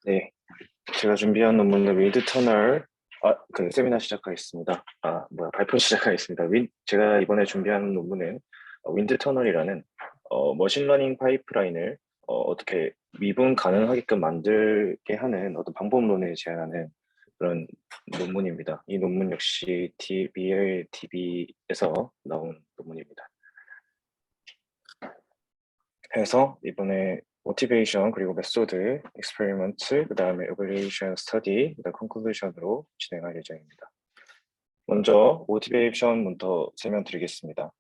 네, 제가 준비한 논문은 윈드 터널, 그 세미나 시작하겠습니다. 발표 시작하겠습니다. 제가 이번에 준비한 논문은 윈드 터널이라는 머신러닝 파이프라인을 어떻게 미분 가능하게끔 만들게 하는 어떤 방법론을 제안하는 그런 논문입니다. 이 논문 역시 BLTB에서 나온 논문입니다. 해서 이번에 모티베이션 그리고 메소드, 익스페리먼트, 그다음에 에벌리에이션 스터디, 그다음 컨클루션으로 진행할 예정입니다. 먼저 모티베이션부터 설명드리겠습니다.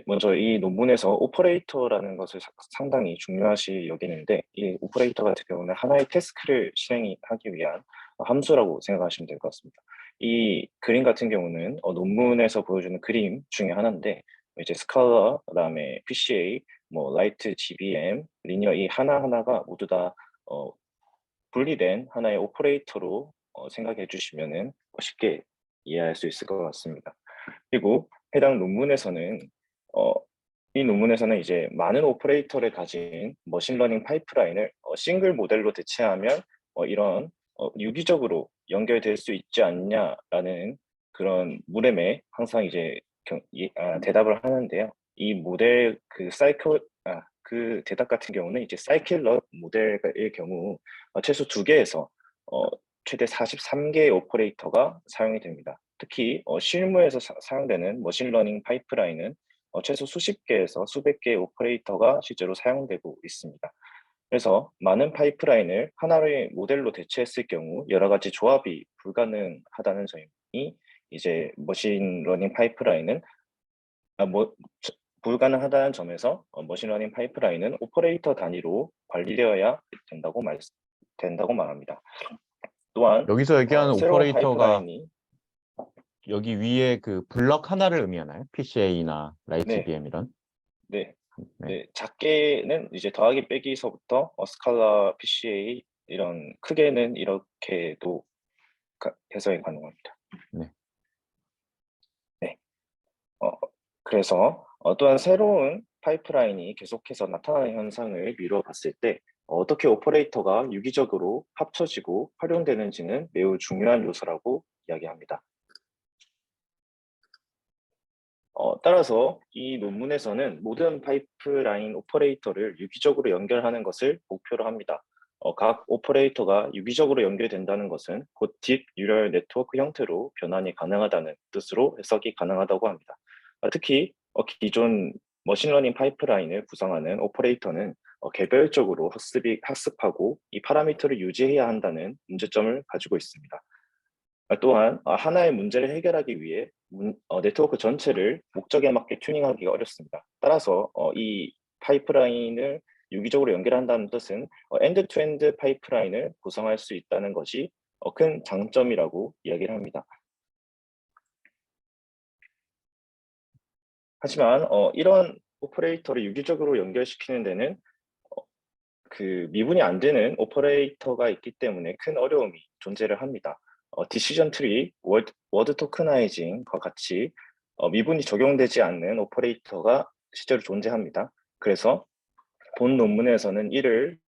먼저 이 논문에서 오퍼레이터라는 것을 상당히 중요시 여기는데, 이 오퍼레이터 같은 경우는 하나의 태스크를 실행하기 위한 함수라고 생각하시면 될 것 같습니다. 이 그림 같은 경우는 논문에서 보여주는 그림 중에 하나인데, 이제 스칼라, 그다음에 PCA, 라이트, GBM, 리니어 이 하나하나가 모두 다 분리된 하나의 오퍼레이터로 생각해 주시면은 쉽게 이해할 수 있을 것 같습니다. 그리고 해당 논문에서는 어, 이 논문에서는 이제 많은 오퍼레이터를 가진 머신러닝 파이프라인을 싱글 모델로 대체하면 이런 유기적으로 연결될 수 있지 않냐라는 그런 물음에 항상 이제 대답을 하는데요. 이 모델 그 대답 같은 경우는 이제 사이클러 모델의 경우 최소 2개에서 최대 43개의 오퍼레이터가 사용이 됩니다. 특히 실무에서 사용되는 머신러닝 파이프라인은 최소 수십 개에서 수백 개의 오퍼레이터가 실제로 사용되고 있습니다. 그래서 많은 파이프라인을 하나의 모델로 대체했을 경우 여러 가지 조합이 불가능하다는 점이 이제 머신러닝 파이프라인은 불가능하다는 점에서 머신러닝 파이프라인은 오퍼레이터 단위로 관리되어야 된다고 말합니다. 또한 여기서 얘기하는 새로운 오퍼레이터가 파이프라인이 여기 위에 그 블럭 하나를 의미하나요? PCA나 라이트 네, BM 이런? 네, 네. 네, 작게는 이제 더하기 빼기서부터 스칼라, PCA 이런 크게는 이렇게도 해석이 가능합니다. 네. 네, 어, 그래서 또한 새로운 파이프라인이 계속해서 나타나는 현상을 미루어 봤을 때 어떻게 오퍼레이터가 유기적으로 합쳐지고 활용되는지는 매우 중요한 요소라고 이야기합니다. 따라서 이 논문에서는 모든 파이프라인 오퍼레이터를 유기적으로 연결하는 것을 목표로 합니다. 각 오퍼레이터가 유기적으로 연결된다는 것은 곧 딥 뉴럴 네트워크 형태로 변환이 가능하다는 뜻으로 해석이 가능하다고 합니다. 특히 기존 머신러닝 파이프라인을 구성하는 오퍼레이터는 개별적으로 학습하고 이 파라미터를 유지해야 한다는 문제점을 가지고 있습니다. 또한 하나의 문제를 해결하기 위해 네트워크 전체를 목적에 맞게 튜닝하기가 어렵습니다. 따라서 이 파이프라인을 유기적으로 연결한다는 뜻은 엔드-투-엔드 파이프라인을 구성할 수 있다는 것이 큰 장점이라고 이야기를 합니다. 하지만 이런 오퍼레이터를 유기적으로 연결시키는 데는 그 미분이 안 되는 오퍼레이터가 있기 때문에 큰 어려움이 존재를 합니다. 디시전 트리, 워드 토크나이징과 같이 미분이 적용되지 않는 오퍼레이터가 실제로 존재합니다. 그래서 본 논문에서는 이를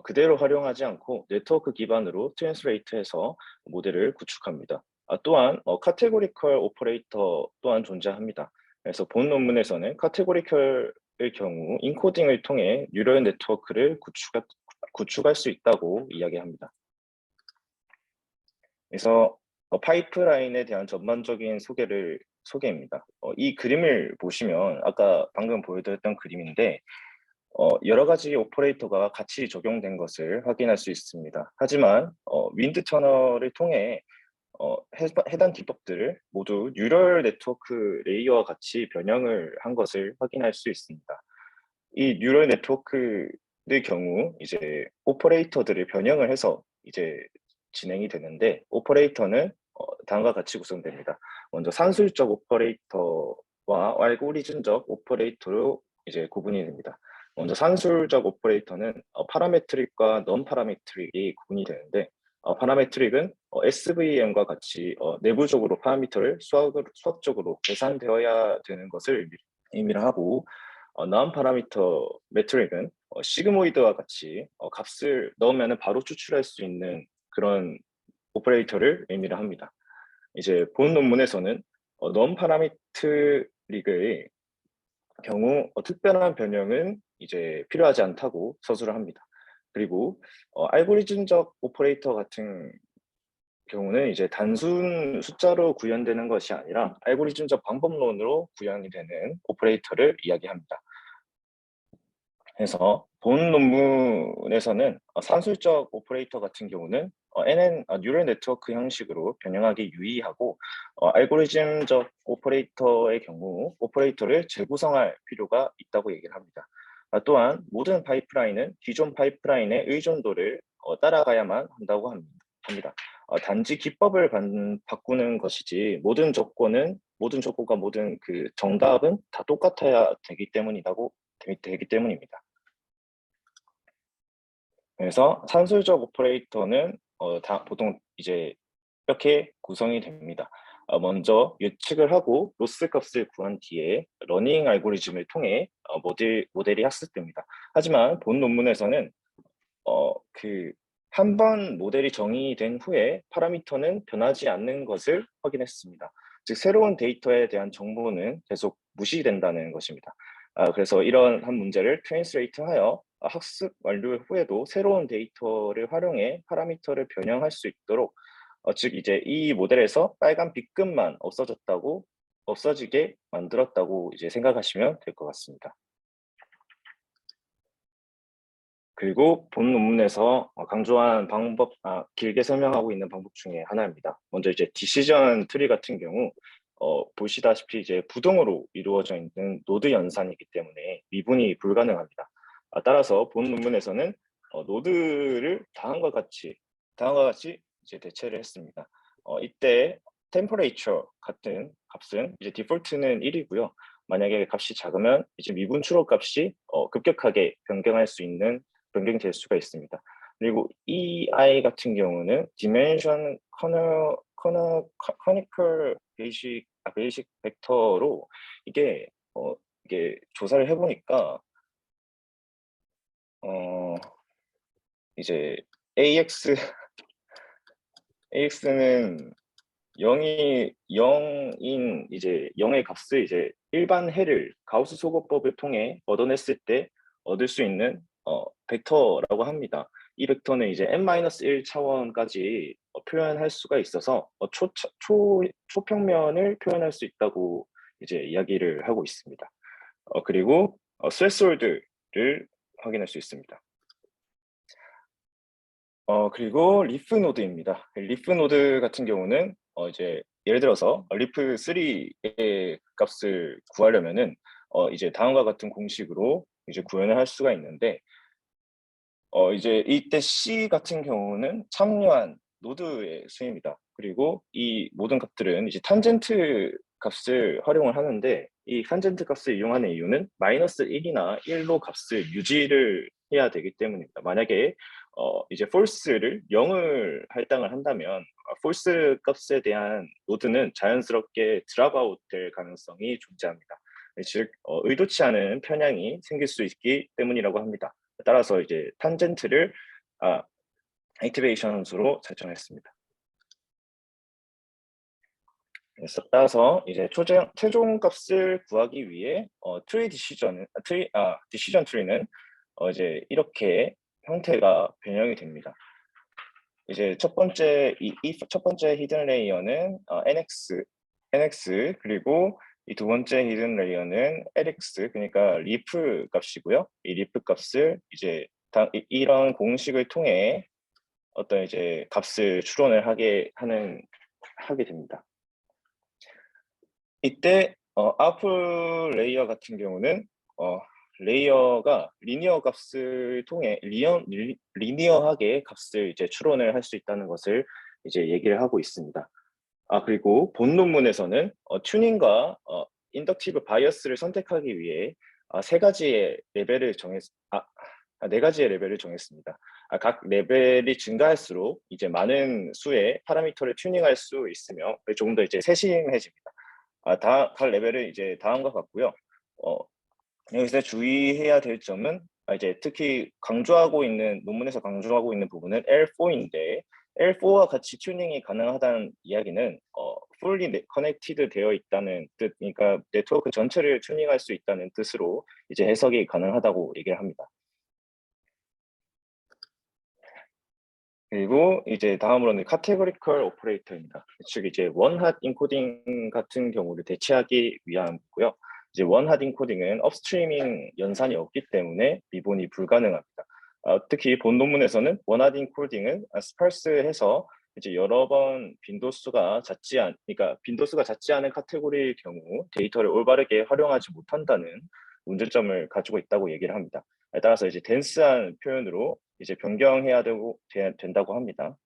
그대로 활용하지 않고 네트워크 기반으로 트랜스레이트해서 모델을 구축합니다. 또한 카테고리컬 오퍼레이터 또한 존재합니다. 그래서 본 논문에서는 카테고리컬의 경우 인코딩을 통해 뉴럴 네트워크를 구축할 수 있다고 이야기합니다. 그래서 파이프라인에 대한 전반적인 소개입니다. 이 그림을 보시면 아까 방금 보여드렸던 그림인데 여러 가지 오퍼레이터가 같이 적용된 것을 확인할 수 있습니다. 하지만 윈드 터널을 통해 해당 기법들을 모두 뉴럴 네트워크 레이어와 같이 변형을 한 것을 확인할 수 있습니다. 이 뉴럴 네트워크의 경우 이제 오퍼레이터들을 변형을 해서 이제 진행이 되는데 오퍼레이터는 다음과 같이 구성됩니다. 먼저 산술적 오퍼레이터와 알고리즘적 오퍼레이터로 이제 구분이 됩니다. 먼저 산술적 오퍼레이터는 파라메트릭과 넌 파라메트릭이 구분이 되는데 파라메트릭은 SVM과 같이 내부적으로 파라미터를 수학적으로 계산되어야 되는 것을 의미를 하고 넌 파라미터 메트릭은 시그모이드와 같이 값을 넣으면 바로 추출할 수 있는 그런 오퍼레이터를 의미를 합니다. 이제 본 논문에서는 non parametric 경우 특별한 변형은 이제 필요하지 않다고 서술을 합니다. 그리고 알고리즘적 오퍼레이터 같은 경우는 이제 단순 숫자로 구현되는 것이 아니라 알고리즘적 방법론으로 구현이 되는 오퍼레이터를 이야기합니다. 그래서 본 논문에서는 산술적 오퍼레이터 같은 경우는 NN 뉴럴 네트워크 형식으로 변형하기 유의하고 알고리즘적 오퍼레이터의 경우 오퍼레이터를 재구성할 필요가 있다고 얘기를 합니다. 또한 모든 파이프라인은 기존 파이프라인의 의존도를 따라가야만 한다고 합니다. 단지 기법을 바꾸는 것이지 모든 조건과 모든 그 정답은 다 똑같아야 되기 때문입니다. 그래서 산술적 오퍼레이터는 보통 이제 이렇게 구성이 됩니다. 먼저 예측을 하고 로스 값을 구한 뒤에 러닝 알고리즘을 통해 모델이 학습됩니다. 하지만 본 논문에서는 한 번 모델이 정의된 후에 파라미터는 변하지 않는 것을 확인했습니다. 즉 새로운 데이터에 대한 정보는 계속 무시된다는 것입니다. 그래서 이런 한 문제를 트랜스레이트하여 학습 완료 후에도 새로운 데이터를 활용해 파라미터를 변형할 수 있도록 즉 이제 이 모델에서 빨간 B급만 없어지게 만들었다고 이제 생각하시면 될 것 같습니다. 그리고 본 논문에서 강조한 길게 설명하고 있는 방법 중에 하나입니다. 먼저 이제 디시전 트리 같은 경우 보시다시피 이제 부동으로 이루어져 있는 노드 연산이기 때문에 미분이 불가능합니다. 따라서 본 논문에서는 노드를 다음과 같이 이제 대체를 했습니다. 이때 temperature 같은 값은 이제 디폴트는 1이고요. 만약에 값이 작으면 이제 미분 추론 값이 급격하게 변경될 수가 있습니다. 그리고 EI 같은 경우는 Dimension Conical 베이직 벡터로 이게 조사를 해보니까 이제 AX는 0인 이제 0의 값을 이제 일반 해를 가우스 소거법을 통해 얻어냈을 때 얻을 수 있는 벡터라고 합니다. 이 벡터는 이제 n-1 차원까지 표현할 수가 있어서 초평면을 표현할 수 있다고 이제 이야기를 하고 있습니다. 그리고 스레스홀드를 확인할 수 있습니다. 그리고 리프 노드입니다. 리프 노드 같은 경우는 이제 예를 들어서 리프 3의 값을 구하려면은 이제 다음과 같은 공식으로 이제 구현을 할 수가 있는데 이제 이때 C 같은 경우는 참여한 노드의 수입니다. 그리고 이 모든 값들은 이제 탄젠트 값을 활용을 하는데 이 탄젠트 값을 이용하는 이유는 -1이나 1로 값을 유지를 해야 되기 때문입니다. 만약에 이제 false를 0을 할당을 한다면 false 값에 대한 노드는 자연스럽게 드랍 아웃 될 가능성이 존재합니다. 즉 의도치 않은 편향이 생길 수 있기 때문이라고 합니다. 따라서 이제 탄젠트를 액티베이션 수로 설정했습니다. 그래서 따라서 이제 최종 값을 구하기 위해 디시전 트리는 이제 이렇게 형태가 변형이 됩니다. 이제 첫 번째 히든 레이어는 nx 그리고 이 두 번째 히든 레이어는 lx 그러니까 리프 값이고요. 이 리프 값을 이제 이런 공식을 통해 어떤 이제 값을 추론을 하게 됩니다. 이때 아웃풋 레이어 같은 경우는 레이어가 리니어 값을 통해 리니어하게 값을 이제 추론을 할 수 있다는 것을 이제 얘기를 하고 있습니다. 그리고 본 논문에서는 튜닝과 인덕티브 바이어스를 선택하기 위해 네 가지의 레벨을 정했습니다. 각 레벨이 증가할수록 이제 많은 수의 파라미터를 튜닝할 수 있으며 조금 더 이제 세심해집니다. 각 레벨은 이제 다음과 같고요. 여기서 주의해야 될 점은 이제 특히 논문에서 강조하고 있는 부분은 L4인데 L4와 같이 튜닝이 가능하다는 이야기는 fully connected 되어 있다는 뜻, 그러니까 네트워크 전체를 튜닝할 수 있다는 뜻으로 이제 해석이 가능하다고 얘기를 합니다. 그리고 이제 다음으로는 카테고리컬 오퍼레이터입니다. 즉 이제 원핫 인코딩 같은 경우를 대체하기 위함이고요. 이제 원핫 인코딩은 업스트리밍 연산이 없기 때문에 미분이 불가능합니다. 특히 본 논문에서는 원핫 인코딩은 스parse해서 이제 여러 번 그러니까 빈도수가 잦지 않은 카테고리의 경우 데이터를 올바르게 활용하지 못한다는 문제점을 가지고 있다고 얘기를 합니다. 따라서 이제 덴스한 표현으로 이제 변경해야 된다고 합니다.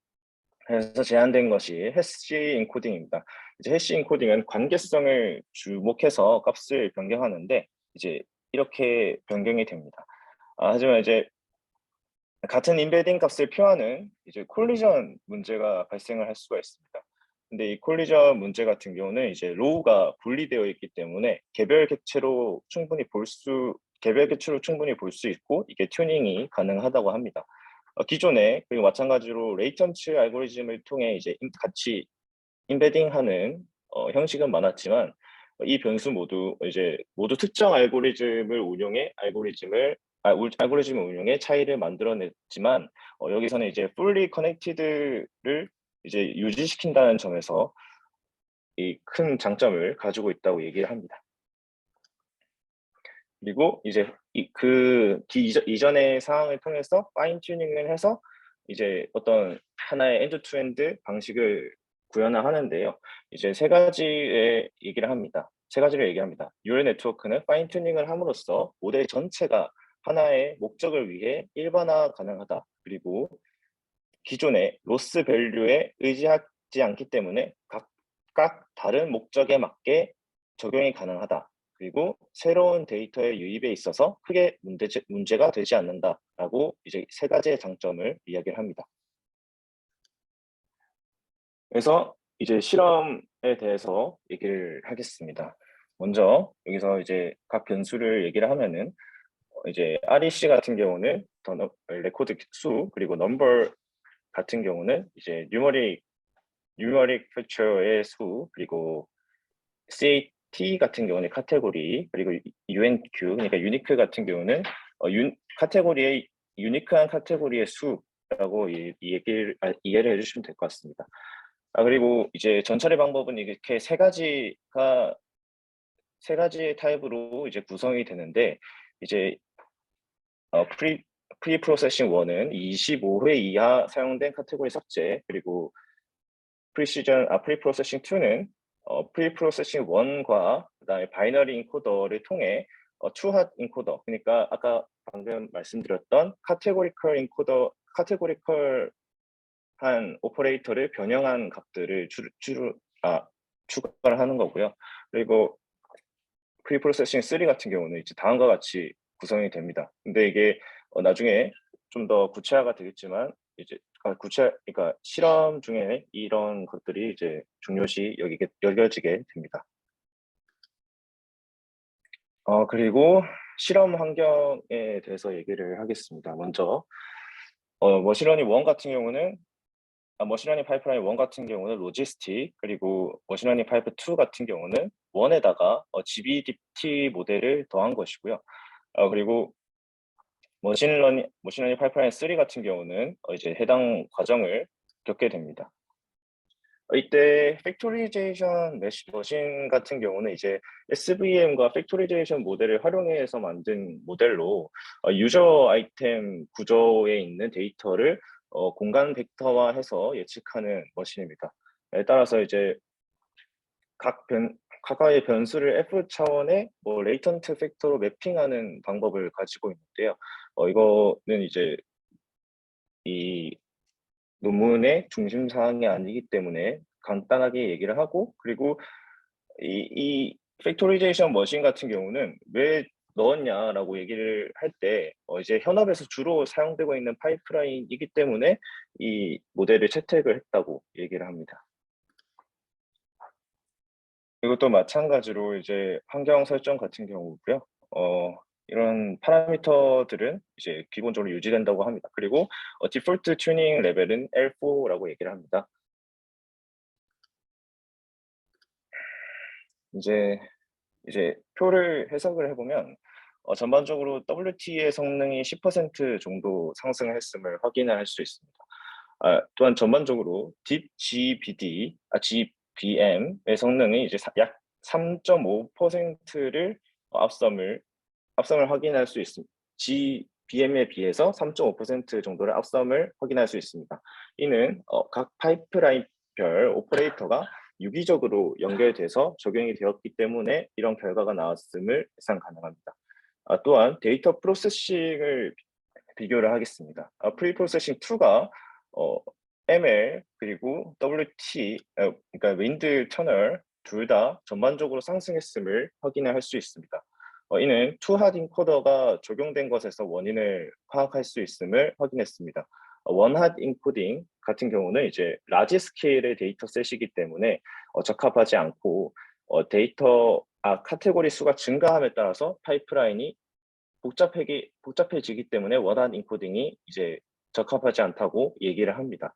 그래서 제안된 것이 해시 인코딩입니다. 이제 해시 인코딩은 관계성을 주목해서 값을 변경하는데 이제 이렇게 변경이 됩니다. 하지만 이제 같은 인베딩 값을 표하는 이제 콜리전 문제가 발생을 할 수가 있습니다. 근데 이 콜리전 문제 같은 경우는 이제 로우가 분리되어 있기 때문에 개별 객체로 충분히 볼 수 있고 이게 튜닝이 가능하다고 합니다. 기존에 그리고 마찬가지로 레이턴츠 알고리즘을 통해 이제 같이 인베딩하는 형식은 많았지만 이 변수 모두 특정 알고리즘을 운용해 차이를 만들어냈지만 여기서는 이제 fully connected를 이제 유지시킨다는 점에서 이 큰 장점을 가지고 있다고 얘기를 합니다. 그리고 이제 이전의 상황을 통해서 파인 튜닝을 해서 이제 어떤 하나의 엔드 투 엔드 방식을 구현하는데요. 이제 세 가지를 얘기를 합니다. 뉴럴 네트워크는 파인 튜닝을 함으로써 모델 전체가 하나의 목적을 위해 일반화 가능하다. 그리고 기존의 로스 밸류에 의지하지 않기 때문에 각각 다른 목적에 맞게 적용이 가능하다. 그리고 새로운 데이터의 유입에 있어서 크게 문제가 되지 않는다라고 이제 세 가지의 장점을 이야기를 합니다. 그래서 이제 실험에 대해서 얘기를 하겠습니다. 먼저 여기서 이제 각 변수를 얘기를 하면은 이제 REC 같은 경우는 레코드 수 그리고 넘버 같은 경우는 이제 뉴머릭 팩처의 수 그리고 CAT 같은 경우는 카테고리 그리고 UNQ 그러니까 유니크 같은 경우는 유니크한 카테고리의 수라고 이해를 해주시면 될 것 같습니다. 그리고 이제 전처리 방법은 이렇게 세 가지의 타입으로 이제 구성이 되는데 이제 프리 프로세싱 1은 25회 이하 사용된 카테고리 삭제 그리고 프리 프로세싱 2는 프리 프로세싱 1과 그다음에 바이너리 인코더를 통해 투핫 인코더 그러니까 아까 방금 말씀드렸던 카테고리컬한 오퍼레이터를 변형한 값들을 추가를 하는 거고요. 그리고 프리 프로세싱 3 같은 경우는 이제 다음과 같이 구성이 됩니다. 근데 이게 나중에 좀 더 구체화가 되겠지만 이제 그러니까 실험 중에 이런 것들이 이제 중요시 여겨지게 됩니다. 그리고 실험 환경에 대해서 얘기를 하겠습니다. 먼저 머신러닝 파이프라인 1 같은 경우는 로지스틱 그리고 머신러닝 파이프 2 같은 경우는 원에다가 GBDT 모델을 더한 것이고요. 그리고 머신러닝 파이프라인 3 같은 경우는 이제 해당 과정을 겪게 됩니다. 이때 팩토리제이션 머신 같은 경우는 이제 SVM과 팩토리제이션 모델을 활용해서 만든 모델로 유저 아이템 구조에 있는 데이터를 공간 벡터화해서 예측하는 머신입니다. 따라서 이제 각각의 변수를 F 차원의 레이턴트 팩터로 매핑하는 방법을 가지고 있는데요. 이거는 이제 이 논문의 중심 사항이 아니기 때문에 간단하게 얘기를 하고 그리고 이 팩토리제이션 머신 같은 경우는 왜 넣었냐라고 얘기를 할 때 이제 현업에서 주로 사용되고 있는 파이프라인이기 때문에 이 모델을 채택을 했다고 얘기를 합니다. 그리고 또 마찬가지로 이제 환경 설정 같은 경우고요. 이런 파라미터들은 이제 기본적으로 유지된다고 합니다. 그리고 디폴트 튜닝 레벨은 L4라고 얘기를 합니다. 이제 표를 해석을 해보면 전반적으로 WT의 성능이 10% 정도 상승했음을 확인할 수 있습니다. 또한 전반적으로 GBM의 성능이 이제 약 3.5%를 앞섬을 확인할 수 있습니다. GBM에 비해서 3.5% 정도를 앞섬을 확인할 수 있습니다. 이는 각 파이프라인별 오퍼레이터가 유기적으로 연결돼서 적용이 되었기 때문에 이런 결과가 나왔음을 예상 가능합니다. 또한 데이터 프로세싱을 비교를 하겠습니다. 프리 프로세싱 2가 ML 그리고 WT, 그러니까 윈드 터널 둘 다 전반적으로 상승했음을 확인할 수 있습니다. 이는 투핫 인코더가 적용된 것에서 원인을 파악할 수 있음을 확인했습니다. 원핫 인코딩 같은 경우는 이제 라지 스케일의 데이터셋이기 때문에 적합하지 않고 카테고리 수가 증가함에 따라서 파이프라인이 복잡해지기 때문에 원한 인코딩이 이제 적합하지 않다고 얘기를 합니다.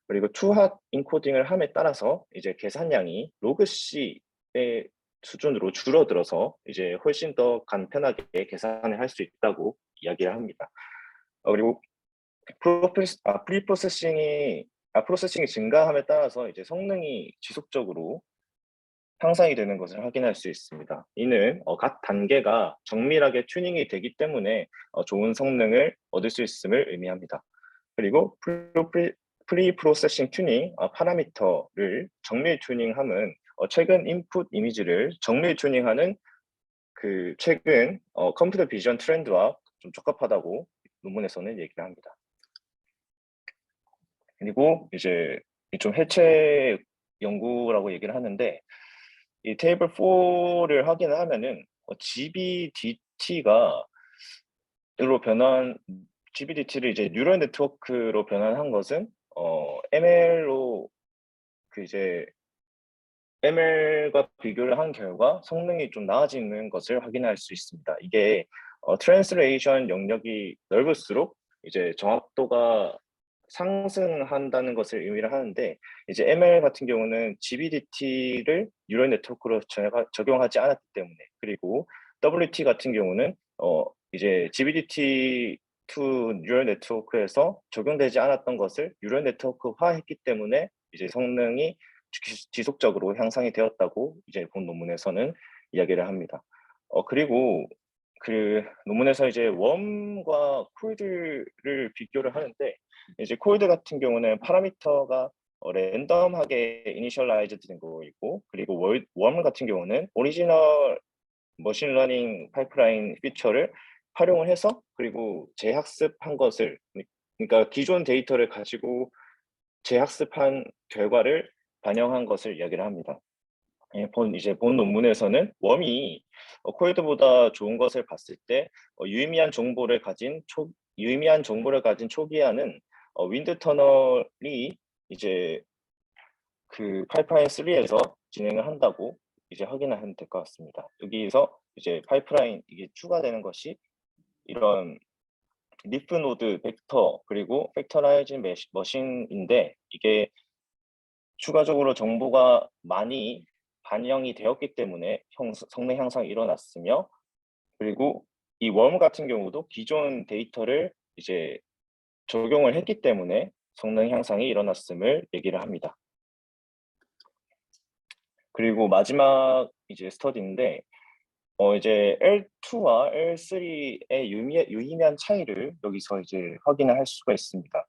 그리고 투핫 인코딩을 함에 따라서 이제 계산량이 로그 C의 수준으로 줄어들어서 이제 훨씬 더 간편하게 계산을 할 수 있다고 이야기를 합니다. 그리고 프로세싱이 증가함에 따라서 이제 성능이 지속적으로 향상이 되는 것을 확인할 수 있습니다. 이는 각 단계가 정밀하게 튜닝이 되기 때문에 좋은 성능을 얻을 수 있음을 의미합니다. 그리고 프리 프로세싱 튜닝 파라미터를 정밀 튜닝함은 최근 인풋 이미지를 정밀 튜닝하는 그 최근 컴퓨터 비전 트렌드와 좀 적합하다고 논문에서는 얘기를 합니다. 그리고 이제 좀 해체 연구라고 얘기를 하는데 이 테이블 4를 확인을 하면은 GBDT를 이제 뉴럴 네트워크로 변환한 것은 ML로 ML과 비교를 한 결과 성능이 좀 나아지는 것을 확인할 수 있습니다. 이게 트랜스레이션 영역이 넓을수록 이제 정확도가 상승한다는 것을 의미를 하는데 이제 ML 같은 경우는 GBDT를 뉴럴 네트워크로 적용하지 않았기 때문에 그리고 WT 같은 경우는 이제 GBDT to 뉴럴 네트워크에서 적용되지 않았던 것을 뉴럴 네트워크화했기 때문에 이제 성능이 지속적으로 향상이 되었다고 이제 본 논문에서는 이야기를 합니다. 그리고 그 논문에서 이제 웜과 콜드를 비교를 하는데 이제 콜드 같은 경우는 파라미터가 랜덤하게 이니셜라이즈 된 거이고 그리고 웜 같은 경우는 오리지널 머신러닝 파이프라인 피처를 활용을 해서 그리고 재학습한 것을 그러니까 기존 데이터를 가지고 재학습한 결과를 반영한 것을 이야기를 합니다. 본 논문에서는 웜이 콜드보다 좋은 것을 봤을 때 유의미한 정보를 가진 초기화는 윈드 터널이 이제 그 파이프라인 3에서 진행을 한다고 이제 확인하면 될 것 같습니다. 여기서 이제 파이프라인 이게 추가되는 것이 이런 리프 노드 벡터 그리고 팩터라이징 머신인데 이게 추가적으로 정보가 많이 반영이 되었기 때문에 성능 향상이 일어났으며 그리고 이 웜 같은 경우도 기존 데이터를 이제 적용을 했기 때문에 성능 향상이 일어났음을 얘기를 합니다. 그리고 마지막 이제 스터디인데 이제 L2와 L3의 유의미한 차이를 여기서 이제 확인을 할 수가 있습니다.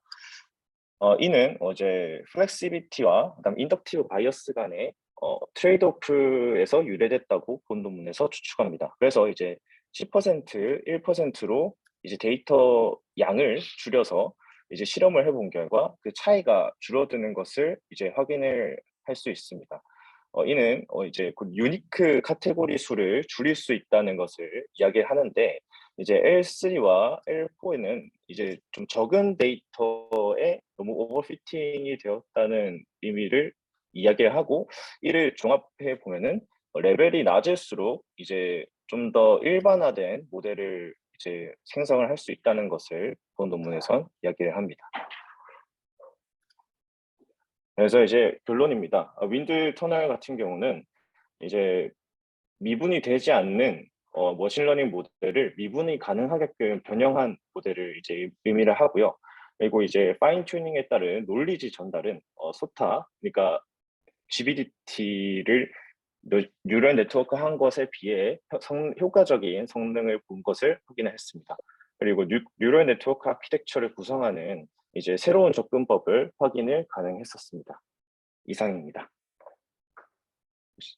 이는 이제 플렉시비티와 그다음 인덕티브 바이어스 간의 트레이드오프에서 유래됐다고 본 논문에서 추측합니다. 그래서 이제 10%, 1%로 이제 데이터 양을 줄여서 이제 실험을 해본 결과 그 차이가 줄어드는 것을 이제 확인을 할 수 있습니다. 이는 이제 그 유니크 카테고리 수를 줄일 수 있다는 것을 이야기하는데 이제 L3와 L4에는 이제 좀 적은 데이터에 너무 오버피팅이 되었다는 의미를 이야기를 하고 이를 종합해 보면은 레벨이 낮을수록 이제 좀 더 일반화된 모델을 이제 생성을 할 수 있다는 것을 본 논문에선 이야기를 합니다. 그래서 이제 결론입니다. 윈드 터널 같은 경우는 이제 미분이 되지 않는 머신러닝 모델을 미분이 가능하게끔 변형한 모델을 이제 의미를 하고요. 그리고 이제 파인 튜닝에 따른 논리지 전달은 소타, 그러니까 GBDT를 뉴럴 네트워크 한 것에 비해 효과적인 성능을 본 것을 확인했습니다. 그리고 뉴럴 네트워크 아키텍처를 구성하는 이제 새로운 접근법을 확인을 가능했었습니다. 이상입니다.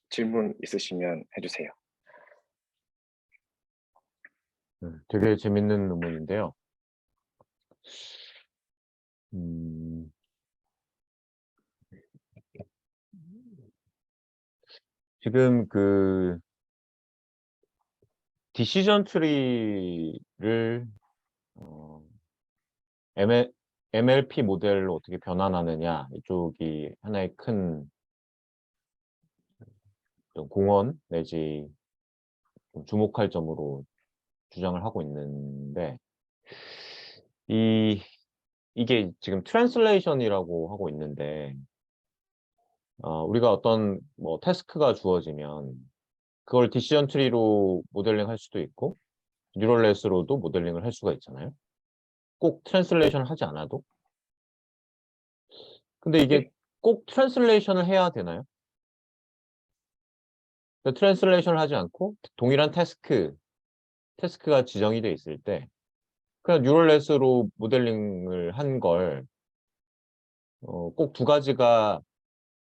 질문 있으시면 해주세요. 되게 재밌는 논문인데요. 지금 그 디시전 트리를 MLP 모델로 어떻게 변환하느냐, 이쪽이 하나의 큰 공헌 내지 좀 주목할 점으로 주장을 하고 있는데, 이게 지금 트랜슬레이션이라고 하고 있는데, 우리가 어떤 뭐 태스크가 주어지면 그걸 디시전 트리로 모델링 할 수도 있고 뉴럴넷으로도 모델링을 할 수가 있잖아요. 꼭 트랜슬레이션을 하지 않아도. 근데 이게 네. 꼭 트랜슬레이션을 해야 되나요? 트랜슬레이션을 하지 않고 동일한 태스크가 지정이 돼 있을 때 그냥 뉴럴넷으로 모델링을 한 걸 꼭 두 가지가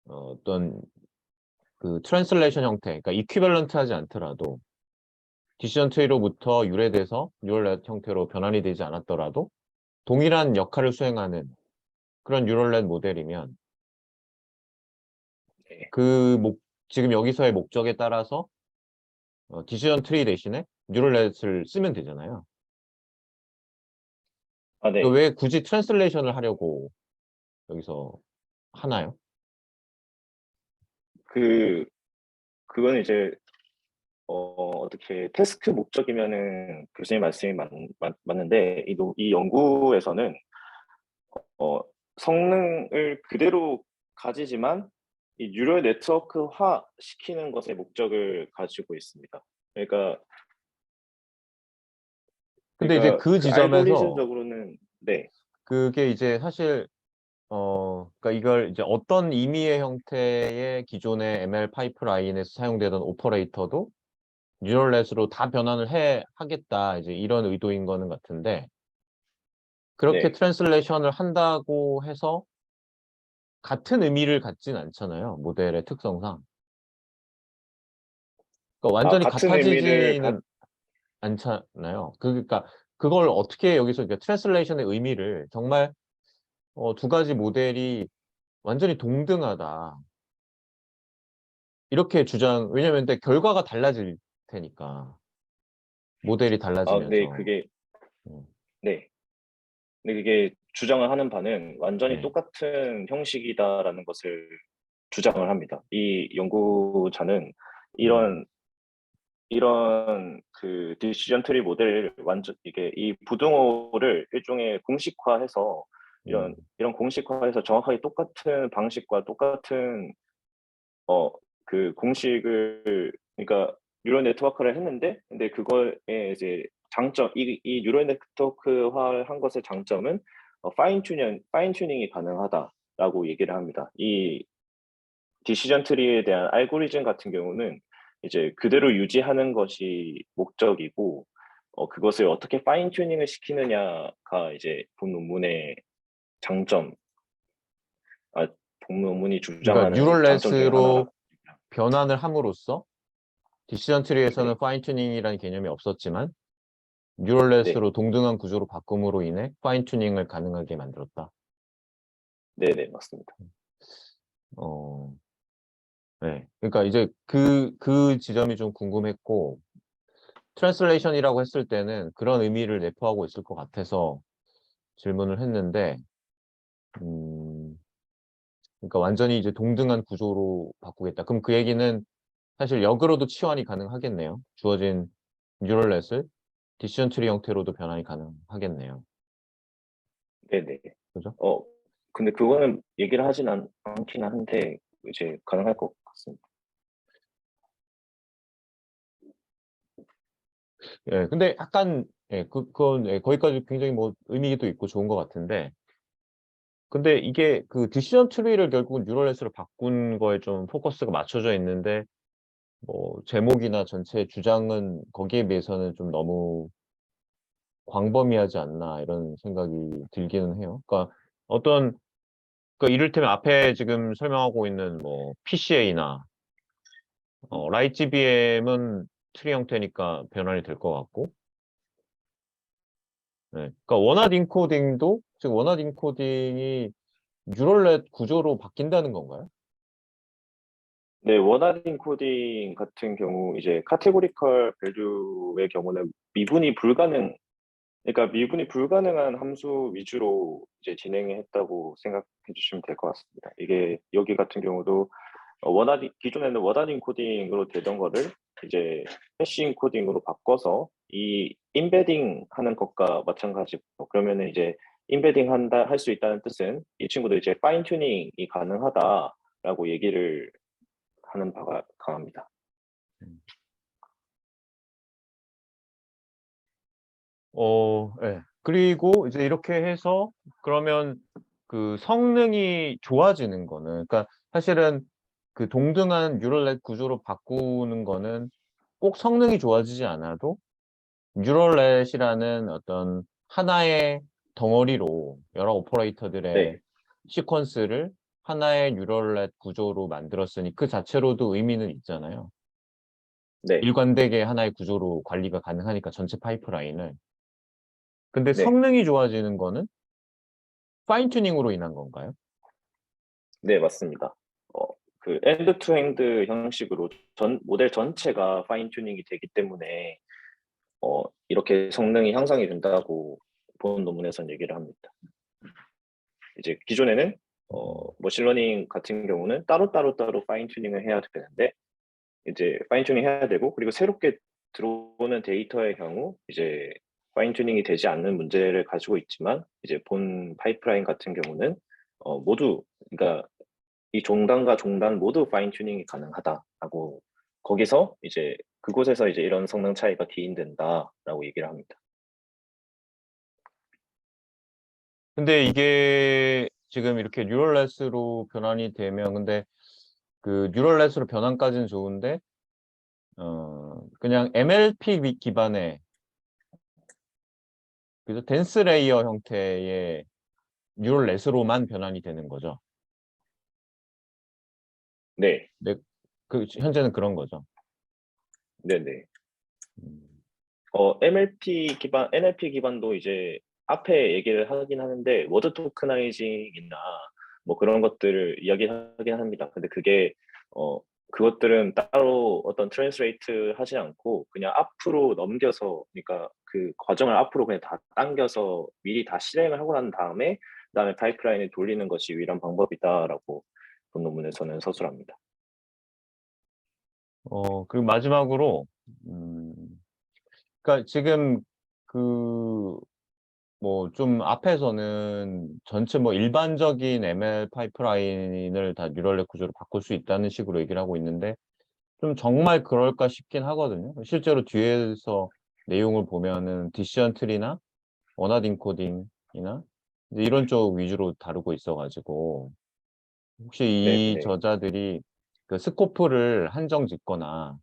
어떤 그 트랜슬레이션 형태, 그러니까 이퀴밸런트 하지 않더라도 디시전 트리로부터 유래돼서 뉴럴넷 형태로 변환이 되지 않았더라도 동일한 역할을 수행하는 그런 뉴럴넷 모델이면 네. 지금 여기서의 목적에 따라서 디시전 트리 대신에 뉴럴넷을 쓰면 되잖아요. 네. 왜 굳이 트랜슬레이션을 하려고 여기서 하나요? 그건 이제 어떻게 태스크 목적이면은 교수님 말씀이 맞는데 이 연구에서는 성능을 그대로 가지지만 이 뉴럴 네트워크화 시키는 것에 목적을 가지고 있습니다. 그러니까 근데 이제 그 그 지점에서 알고리즘적으로는 네. 그게 이제 사실 그러니까 이걸 이제 어떤 임의의 형태의 기존의 ML 파이프라인에서 사용되던 오퍼레이터도 뉴럴넷으로 다 변환을 하겠다, 이제 이런 의도인 거는 같은데, 그렇게 네. 트랜슬레이션을 한다고 해서 같은 의미를 갖진 않잖아요, 모델의 특성상. 그러니까 완전히 같은 의미를 같아지지는 않잖아요. 그러니까 그걸 어떻게 여기서 트랜슬레이션의 의미를 정말 두 가지 모델이 완전히 동등하다, 이렇게 왜냐면 근데 결과가 달라질 테니까, 모델이 네, 달라지면서. 그게 음, 네. 근데 그게 주장을 하는 바는 완전히 네. 똑같은 형식이다라는 것을 주장을 합니다. 이 연구자는 음, 이런 그 디시전 트리 모델을 완전 이게 이 부등호를 일종의 공식화해서 음, 이런 공식화해서 정확하게 똑같은 방식과 똑같은 어 그 공식을 그러니까 뉴럴 네트워크를 했는데 근데 그거에 이제 장점 이 뉴럴 네트워크화 한 것의 장점은 파인 튜닝이 가능하다라고 얘기를 합니다. 이 디시전 트리에 대한 알고리즘 같은 경우는 이제 그대로 유지하는 것이 목적이고 그것을 어떻게 파인 튜닝을 시키느냐가 이제 본 논문의 장점, 아, 본 논문이 그러니까 주장하는 장점 중에 뉴럴넷으로 하나라고. 변환을 함으로써 디시전 트리에서는 네, 파인 튜닝이라는 개념이 없었지만 네, 뉴럴넷으로 동등한 구조로 바꿈으로 인해 파인 튜닝을 가능하게 만들었다. 네, 네, 맞습니다. 어, 네. 그러니까 이제 그 지점이 좀 궁금했고, 트랜슬레이션이라고 했을 때는 그런 의미를 내포하고 있을 것 같아서 질문을 했는데, 음, 그러니까 완전히 이제 동등한 구조로 바꾸겠다. 그럼 그 얘기는 사실 역으로도 치환이 가능하겠네요. 주어진 뉴럴넷을 디시전 트리 형태로도 변환이 가능하겠네요. 네네. 그죠? 근데 그거는 얘기를 하진 않긴 한데 이제 가능할 것 같습니다. 예, 근데 약간 그건 거기까지 굉장히 뭐 의미도 있고 좋은 것 같은데, 근데 이게 그 디시전 트리를 결국은 뉴럴넷으로 바꾼 거에 좀 포커스가 맞춰져 있는데, 뭐 제목이나 전체 주장은 거기에 비해서는 좀 너무 광범위하지 않나 이런 생각이 들기는 해요. 그러니까 어떤 이를테면 앞에 지금 설명하고 있는 뭐 PCA나 라이트 GBM은 트리 형태니까 변환이 될 것 같고, 그러니까 원활 인코딩도 지금 원활 인코딩이 뉴럴넷 구조로 바뀐다는 건가요? 네, 원활인 코딩 같은 경우 이제 카테고리컬 밸류의 경우는 그러니까 미분이 불가능한 함수 위주로 이제 진행했다고 생각해 주시면 될 것 같습니다. 이게 여기 같은 경우도 기존에는 원활인 코딩으로 되던 거를 이제 해시 코딩으로 바꿔서 이 임베딩 하는 것과 마찬가지고, 그러면은 이제 임베딩 할 수 있다는 뜻은 이 친구도 이제 파인 튜닝이 가능하다라고 얘기를 하는 바가 강합니다. 음. 예. 그리고 이제 이렇게 해서 그러면 그 성능이 좋아지는 거는, 그러니까 사실은 그 동등한 뉴럴넷 구조로 바꾸는 거는 꼭 성능이 좋아지지 않아도 뉴럴넷이라는 어떤 하나의 덩어리로 여러 오퍼레이터들의 네, 시퀀스를 하나의 뉴럴넷 구조로 만들었으니 그 자체로도 의미는 있잖아요. 네, 일관되게 하나의 구조로 관리가 가능하니까 전체 파이프라인을. 근데 네, 성능이 좋아지는 거는 파인 튜닝으로 인한 건가요? 네, 맞습니다. 그 엔드 투 엔드 형식으로 모델 전체가 파인 튜닝이 되기 때문에 이렇게 성능이 향상이 된다고 본 논문에서는 얘기를 합니다. 이제 기존에는 머신러닝 같은 경우는 따로 파인 튜닝을 해야 되는데, 이제 파인 튜닝 해야 되고, 그리고 새롭게 들어오는 데이터의 경우 이제 파인 튜닝이 되지 않는 문제를 가지고 있지만, 이제 본 파이프라인 같은 경우는 모두, 그러니까 이 종단과 종단 모두 파인 튜닝이 가능하다라고, 거기서 이제 그곳에서 이제 이런 성능 차이가 기인된다라고 얘기를 합니다. 근데 이게 지금 이렇게 뉴럴넷으로 변환이 되면, 근데 그 뉴럴넷으로 변환까지는 좋은데 그냥 MLP 기반의 그래서 덴스 레이어 형태의 뉴럴넷으로만 변환이 되는 거죠. 네, 네, 그 현재는 그런 거죠. 네네. 음. NLP 기반도 이제 앞에 얘기를 하긴 하는데, 워드 토크나이징이나 뭐 그런 것들을 이야기하긴 합니다. 근데 어, 그것들은 따로 어떤 트랜스레이트 하지 않고 그냥 앞으로 넘겨서, 그러니까 그 과정을 앞으로 그냥 다 당겨서 미리 다 실행을 하고 난 다음에 그다음에 파이프라인을 돌리는 것이 유일한 방법이다라고 본 논문에서는 서술합니다. 그리고 마지막으로 음, 그러니까 지금 그 뭐 좀 앞에서는 전체 뭐 일반적인 ML 파이프라인을 다 뉴럴넷 구조로 바꿀 수 있다는 식으로 얘기를 하고 있는데, 좀 정말 그럴까 싶긴 하거든요. 실제로 뒤에서 내용을 보면은 디시전 트리나 원활 인코딩이나 이제 이런 쪽 위주로 다루고 있어가지고, 혹시 이 네네. 저자들이 그 스코프를 한정 짓거나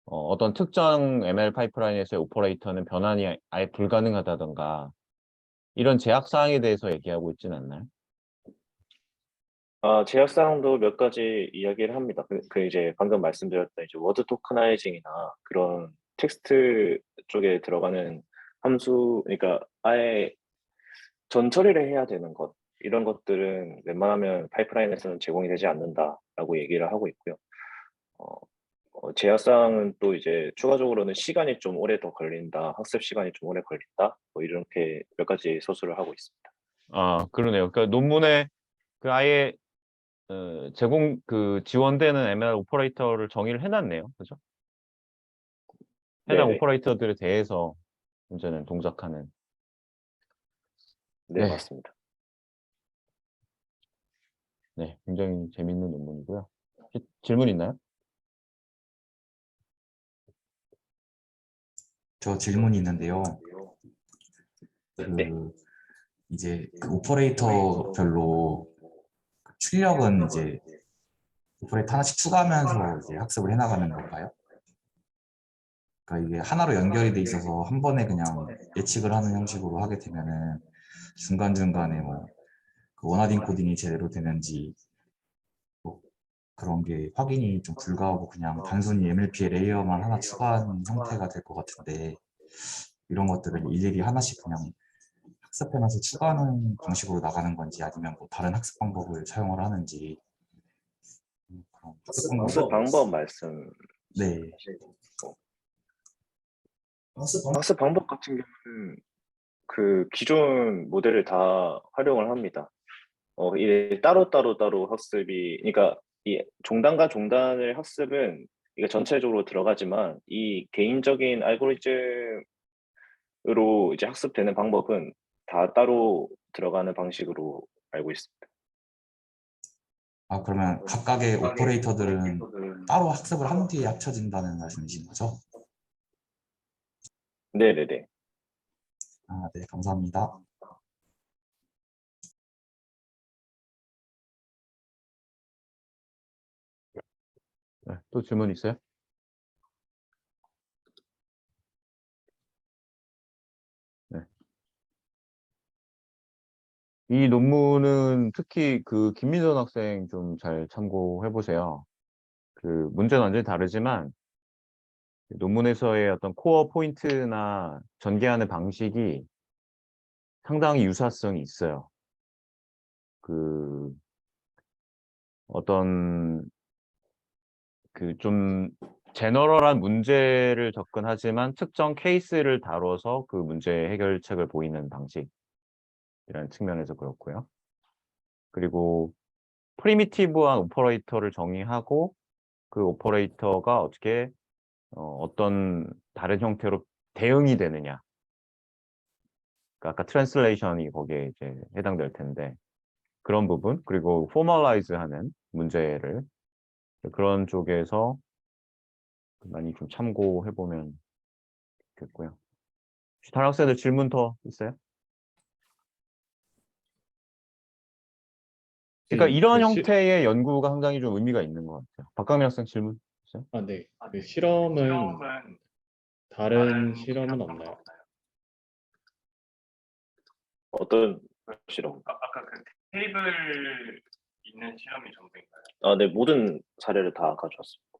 어떤 특정 ML 파이프라인에서의 오퍼레이터는 변환이 아예 불가능하다던가 이런 제약 사항에 대해서 얘기하고 있진 않나요? 제약사항도 몇 가지 이야기를 합니다. 그 이제 방금 말씀드렸던 이제 워드 토크나이징이나 그런 텍스트 쪽에 들어가는 함수, 그러니까 아예 전처리를 해야 되는 것, 이런 것들은 웬만하면 파이프라인에서는 제공이 되지 않는다라고 얘기를 하고 있고요. 어, 제약사항은 또 이제 추가적으로는 시간이 좀 오래 더 걸린다, 학습 시간이 좀 오래 걸린다, 뭐 이렇게 몇 가지 서술을 하고 있습니다. 그러네요. 그러니까 논문에 그 아예 지원되는 ML 오퍼레이터를 정의를 해놨네요. 그죠? 해당 네네. 오퍼레이터들에 대해서 문제는 동작하는. 네, 네. 맞습니다. 네, 굉장히 재밌는 논문이고요. 혹시 질문 있나요? 저 질문이 있는데요. 네. 이제 그 오퍼레이터별로 출력은 이제 오퍼레이터 하나씩 추가하면서 이제 학습을 해나가는 건가요? 그러니까 이게 하나로 연결이 돼 있어서 한 번에 그냥 예측을 하는 형식으로 하게 되면은 중간중간에 그 원하딩 코딩이 제대로 되는지 뭐 그런 게 확인이 좀 불가하고 그냥 단순히 MLP의 레이어만 하나 추가한 형태가 될 것 같은데 이런 것들을 일일이 하나씩 그냥 학습해놔서 추가하는 방식으로 나가는 건지 아니면 뭐 다른 학습 방법을 사용을 하는지 그런 학습 학습 방법. 방법 말씀. 네. 학습 방법 같은 경우는 그 기존 모델을 다 활용을 합니다. 이게 따로 학습이, 그러니까 이 종단과 종단의 학습은 이게 전체적으로 들어가지만 이 개인적인 알고리즘으로 이제 학습되는 방법은 다 따로 들어가는 방식으로 알고 있습니다. 아, 그러면 각각의 오퍼레이터들은 따로 학습을 한 뒤에 합쳐진다는 말씀이신 거죠? 네네네. 아, 네, 감사합니다. 네, 또 질문 있어요? 네. 이 논문은 특히 그 김민선 학생 좀 잘 참고해 보세요. 그 문제는 완전히 다르지만 논문에서의 어떤 코어 포인트나 전개하는 방식이 상당히 유사성이 있어요. 그 어떤 그 좀 제너럴한 문제를 접근하지만 특정 케이스를 다뤄서 그 문제 해결책을 보이는 방식이라는 측면에서 그렇고요. 그리고 프리미티브한 오퍼레이터를 정의하고 그 오퍼레이터가 어떻게 어떤 다른 형태로 대응이 되느냐. 그러니까 아까 트랜슬레이션이 거기에 이제 해당될 텐데 그런 부분 그리고 포멀라이즈하는 문제를 그런 쪽에서 많이 좀 참고해 보면 좋겠고요. 혹시 다른 학생들 질문 더 있어요? 그러니까 이런 형태의 연구가 상당히 좀 의미가 있는 것 같아요. 박강민 학생 질문 있어요? 네. 그 실험은 다른 실험은 없나요? 어떤 실험? 아까 그 테이블 있는 실험이 전부인가요? 아, 네, 모든 사례를 다 가져왔습니다.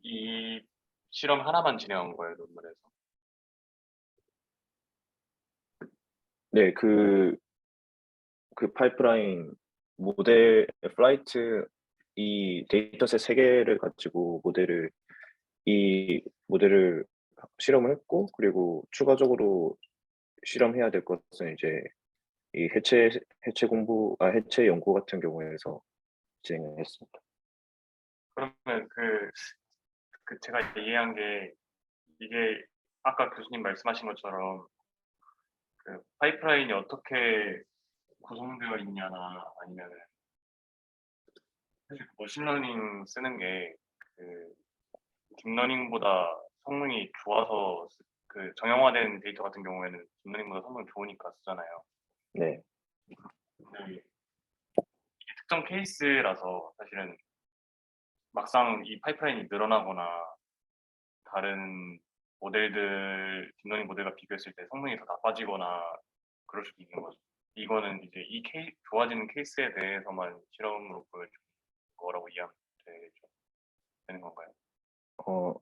이 실험 하나만 진행한 거예요, 논문에서? 네, 그 파이프라인 모델 플라이트 이 데이터셋 3개를 가지고 이 모델을 실험을 했고, 그리고 추가적으로 실험해야 될 것은 이제 이 해체 연구 같은 경우에서 진행을 했습니다. 그러면 그 제가 이해한 게 이게 아까 교수님 말씀하신 것처럼 그 파이프라인이 어떻게 구성되어 있냐나 아니면 사실 머신러닝 쓰는 게 그 딥러닝보다 성능이 좋아서 그 정형화된 데이터 같은 경우에는 딥러닝보다 성능이 좋으니까 쓰잖아요. 네, 근데 이게 특정 케이스라서 사실은 막상 이 파이프라인이 늘어나거나 다른 모델들 딥러닝 모델과 비교했을 때 성능이 더 나빠지거나 그럴 수도 있는 거죠. 이거는 이제 좋아지는 케이스에 대해서만 실험으로 보여줄 거라고 이해하면 되는 건가요? 어,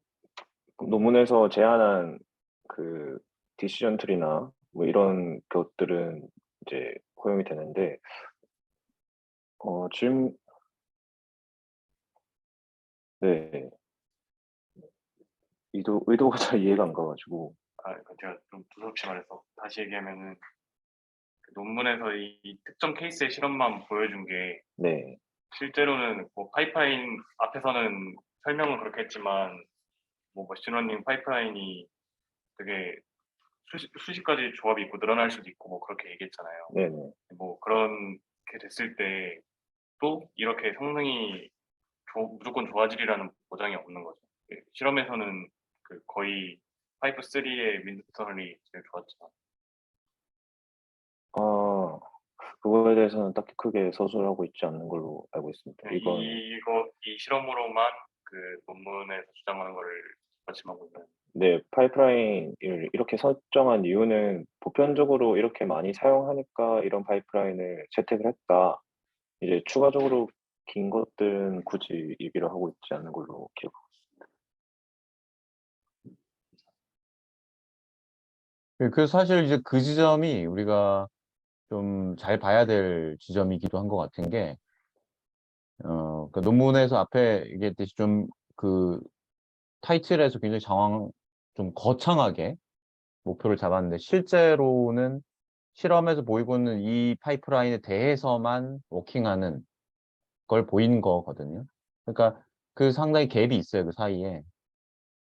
논문에서 제안한 그 디시전 트리나 뭐 이런 것들은 이제 허용이 되는데, 질문, 네, 의도가 잘 이해가 안 가가지고. 제가 좀 두서없이 말해서 다시 얘기하면은 그 논문에서 이 특정 케이스의 실험만 보여준 게 네, 실제로는 뭐 파이프라인 앞에서는 설명은 그렇게 했지만 뭐 머신러닝 파이프라인이 되게 수십 가지 조합이 있고 늘어날 수도 있고 뭐 그렇게 얘기했잖아요. 네네. 뭐 그렇게 됐을 때 또 이렇게 성능이 무조건 좋아지리라는 보장이 없는 거죠. 실험에서는 그 거의 파이프 3의 윈스턴이 제일 좋았지만 아, 그거에 대해서는 딱히 크게 서술하고 있지 않는 걸로 알고 있습니다. 이건 이 실험으로만 그 논문에서 주장하는 거를 받침하고 있는. 네, 파이프라인을 이렇게 설정한 이유는 보편적으로 이렇게 많이 사용하니까 이런 파이프라인을 채택을 했다. 이제 추가적으로 긴 것들은 굳이 얘기를 하고 있지 않는 걸로 기억하고 그래서 사실 이제 그 지점이 우리가 좀 잘 봐야 될 지점이기도 한 것 같은 게, 그 논문에서 앞에 얘기했듯이 좀 그 타이틀에서 굉장히 좀 거창하게 목표를 잡았는데, 실제로는 실험에서 보이고 있는 이 파이프라인에 대해서만 워킹하는 걸 보이는 거거든요. 그러니까 그 상당히 갭이 있어요, 그 사이에.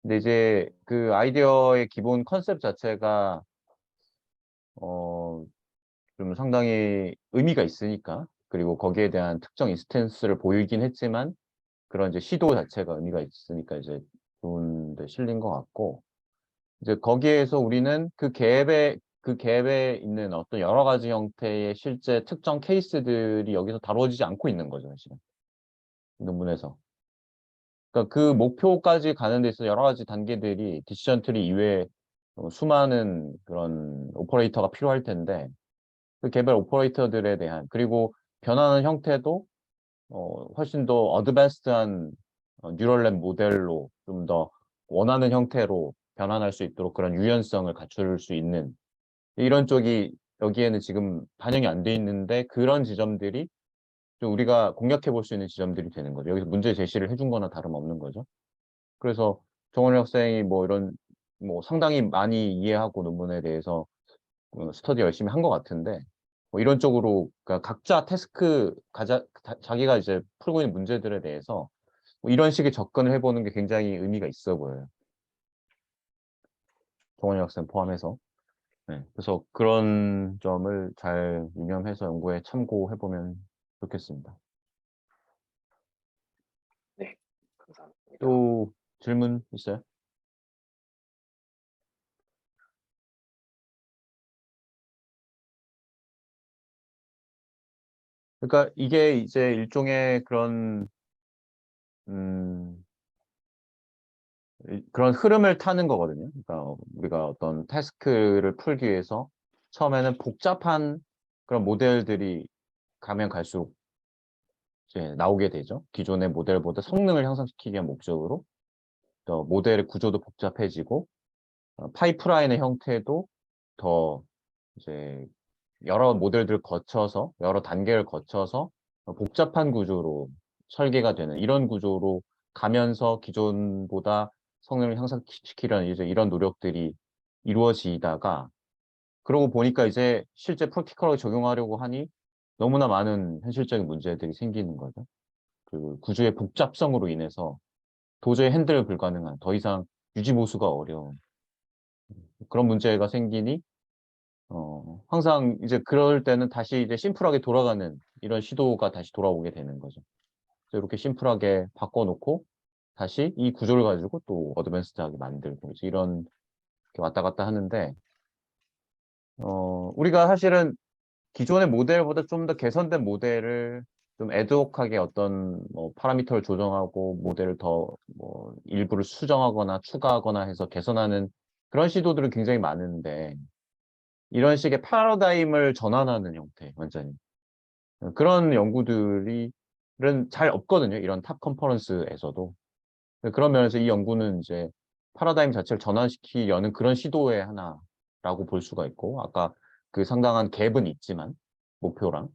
근데 이제 그 아이디어의 기본 컨셉 자체가 어, 좀 상당히 의미가 있으니까, 그리고 거기에 대한 특정 인스턴스를 보이긴 했지만 그런 이제 시도 자체가 의미가 있으니까 이제 좋은 데 실린 것 같고, 이제 거기에서 우리는 그 갭에 있는 어떤 여러 가지 형태의 실제 특정 케이스들이 여기서 다루어지지 않고 있는 거죠, 사실은. 논문에서. 그러니까 그 목표까지 가는 데 있어서 여러 가지 단계들이 디시전 트리 이외에 수많은 그런 오퍼레이터가 필요할 텐데, 그 개별 오퍼레이터들에 대한, 그리고 변하는 형태도 훨씬 더 어드밴스드한 뉴럴넷 모델로 좀 더 원하는 형태로 변환할 수 있도록 그런 유연성을 갖출 수 있는 이런 쪽이 여기에는 지금 반영이 안 돼 있는데, 그런 지점들이 좀 우리가 공략해 볼 수 있는 지점들이 되는 거죠. 여기서 문제 제시를 해준 거나 다름없는 거죠. 그래서 정원일 학생이 뭐 이런 뭐 상당히 많이 이해하고 논문에 대해서 스터디 열심히 한 것 같은데, 뭐 이런 쪽으로 그러니까 각자 자기가 이제 풀고 있는 문제들에 대해서 뭐 이런 식의 접근을 해보는 게 굉장히 의미가 있어 보여요. 정원일 학생 포함해서. 네. 그래서 그런 점을 잘 유념해서 연구에 참고해보면 좋겠습니다. 네, 감사합니다. 또 질문 있어요? 그러니까 이게 이제 일종의 음, 그런 흐름을 타는 거거든요. 그러니까 우리가 어떤 태스크를 풀기 위해서 처음에는 복잡한 그런 모델들이 가면 갈수록 이제 나오게 되죠. 기존의 모델보다 성능을 향상시키기 위한 목적으로 또 모델의 구조도 복잡해지고, 파이프라인의 형태도 더 이제 여러 모델들을 거쳐서 여러 단계를 거쳐서 복잡한 구조로 설계가 되는 이런 구조로 가면서 기존보다 성능을 향상시키려는 이제 이런 노력들이 이루어지다가, 그러고 보니까 이제 실제 프랙티컬하게 적용하려고 하니 너무나 많은 현실적인 문제들이 생기는 거죠. 그 구조의 복잡성으로 인해서 도저히 핸들 불가능한, 더 이상 유지 보수가 어려운 그런 문제가 생기니, 항상 이제 그럴 때는 다시 이제 심플하게 돌아가는 이런 시도가 다시 돌아오게 되는 거죠. 그래서 이렇게 심플하게 바꿔놓고 다시 이 구조를 가지고 또 어드밴스드하게 만들고 이제 이런 이렇게 왔다 갔다 하는데, 우리가 사실은 기존의 모델보다 좀 더 개선된 모델을 좀 애드호크하게 어떤 뭐 파라미터를 조정하고 모델을 더 뭐 일부를 수정하거나 추가하거나 해서 개선하는 그런 시도들은 굉장히 많은데, 이런 식의 패러다임을 전환하는 형태, 완전히. 그런 연구들이 잘 없거든요. 이런 탑 컨퍼런스에서도. 그런 면에서 이 연구는 이제 패러다임 자체를 전환시키려는 그런 시도의 하나라고 볼 수가 있고, 아까 그 상당한 갭은 있지만, 목표랑.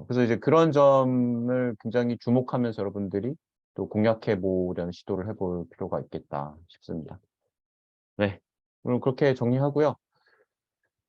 그래서 이제 그런 점을 굉장히 주목하면서 여러분들이 또 공략해 보려는 시도를 해볼 필요가 있겠다 싶습니다. 네. 오늘 그렇게 정리하고요.